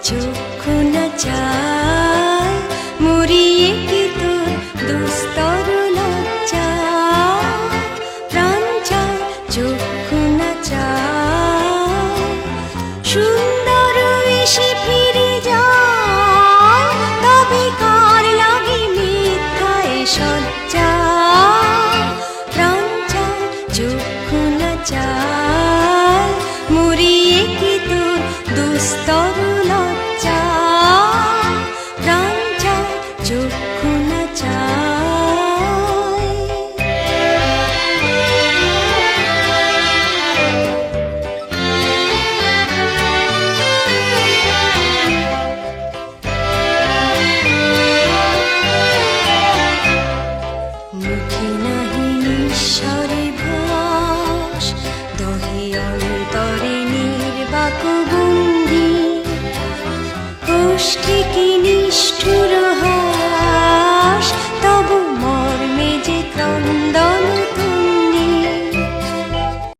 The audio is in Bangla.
চক্ষু না চায় মরিয়ে কি তোর দুস্তর লজ্জা প্রাণ চায় চক্ষু না চায় সুন্দর এসে ফিরে যায় তবে কার লাগে মিথ্যায় সজ্জা প্রাণ চায় চক্ষু না চায় মরিয়ে কি তোর দুস্তর লজ্জা প্রাণ চায় চক্ষু না চায় মুখে নাহি নিঃস্বরে ভাস দহে অন্তরে নির্বাক বন্দি কোষ্ঠী কি নিষ্ঠুর হয়